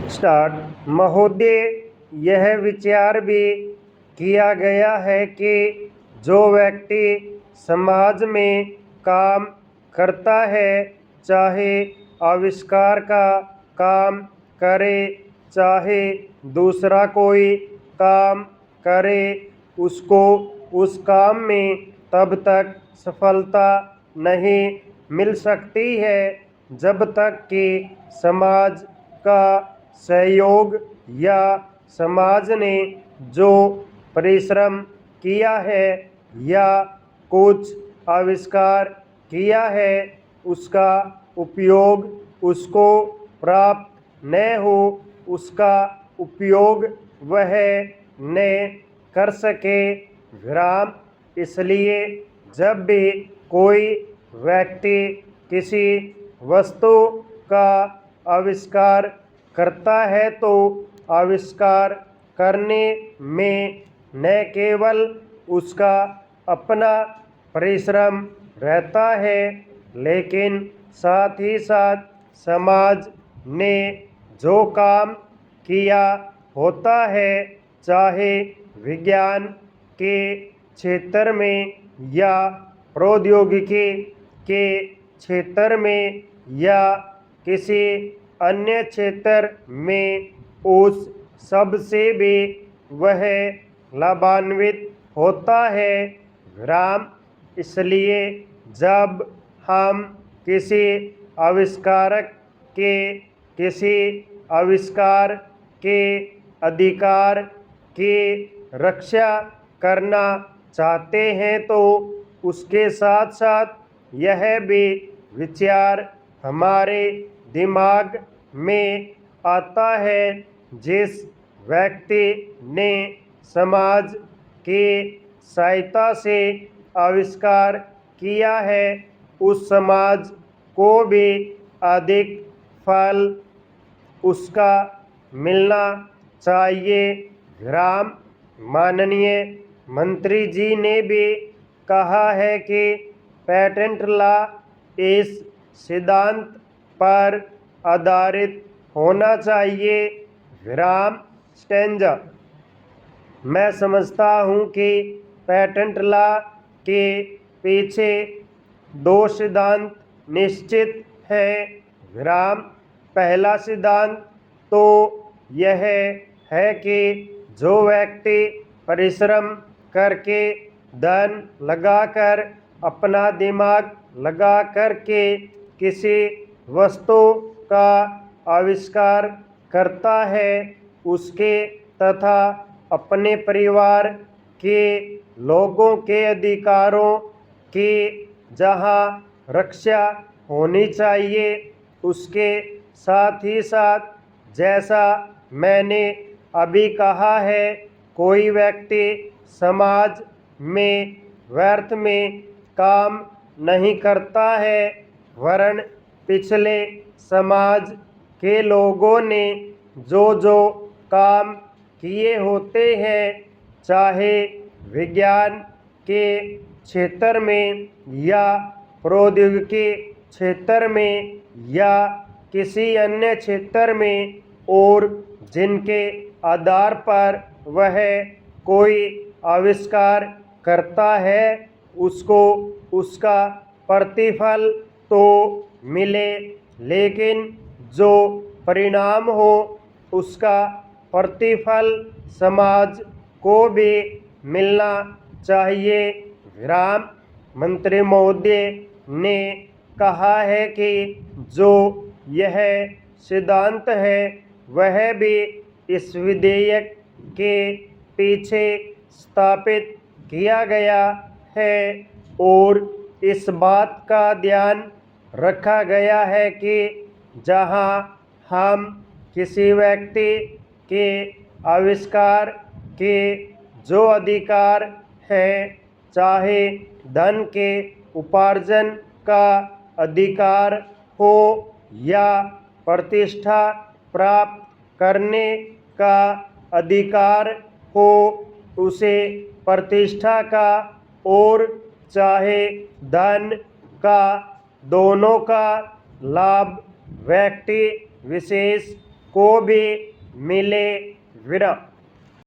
Start. महोदय, यह विचार भी किया गया है कि जो व्यक्ति समाज में काम करता है, चाहे आविष्कार का काम करे, चाहे दूसरा कोई काम करे, उसको उस काम में तब तक सफलता नहीं मिल सकती है जब तक कि समाज का सहयोग या समाज ने जो परिश्रम किया है या कुछ आविष्कार किया है उसका उपयोग उसको प्राप्त न हो, उसका उपयोग वह न कर सके। विराम। इसलिए जब भी कोई व्यक्ति किसी वस्तु का आविष्कार करता है तो आविष्कार करने में न केवल उसका अपना परिश्रम रहता है, लेकिन साथ ही साथ समाज ने जो काम किया होता है, चाहे विज्ञान के क्षेत्र में या प्रौद्योगिकी के क्षेत्र में या किसी अन्य क्षेत्र में, उस सब से भी वह लाभान्वित होता है। विराम। इसलिए जब हम किसी आविष्कारक के किसी आविष्कार के अधिकार की रक्षा करना चाहते हैं तो उसके साथ साथ यह भी विचार हमारे दिमाग में आता है, जिस व्यक्ति ने समाज की सहायता से आविष्कार किया है उस समाज को भी अधिक फल उसका मिलना चाहिए। विराम। माननीय मंत्री जी ने भी कहा है कि पेटेंट लॉ इस सिद्धांत पर आधारित होना चाहिए। विराम। स्टेंजा। मैं समझता हूँ कि पेटेंट लॉ के पीछे दो सिद्धांत निश्चित हैं। विराम। पहला सिद्धांत तो यह है कि जो व्यक्ति परिश्रम करके धन लगाकर अपना दिमाग लगा कर के किसी वस्तु का आविष्कार करता है, उसके तथा अपने परिवार के लोगों के अधिकारों की जहाँ रक्षा होनी चाहिए, उसके साथ ही साथ जैसा मैंने अभी कहा है, कोई व्यक्ति समाज में व्यर्थ में काम नहीं करता है, वरन पिछले समाज के लोगों ने जो जो काम किए होते हैं, चाहे विज्ञान के क्षेत्र में या प्रौद्योगिकी क्षेत्र में या किसी अन्य क्षेत्र में, और जिनके आधार पर वह कोई आविष्कार करता है, उसको उसका प्रतिफल तो मिले, लेकिन जो परिणाम हो उसका प्रतिफल समाज को भी मिलना चाहिए। विराम। मंत्री महोदय ने कहा है कि जो यह सिद्धांत है वह भी इस विधेयक के पीछे स्थापित किया गया है और इस बात का ध्यान रखा गया है कि जहां हम किसी व्यक्ति के आविष्कार के जो अधिकार हैं, चाहे धन के उपार्जन का अधिकार हो या प्रतिष्ठा प्राप्त करने का अधिकार हो, उसे प्रतिष्ठा का और चाहे धन का, दोनों का लाभ व्यक्ति विशेष को भी मिले विराम।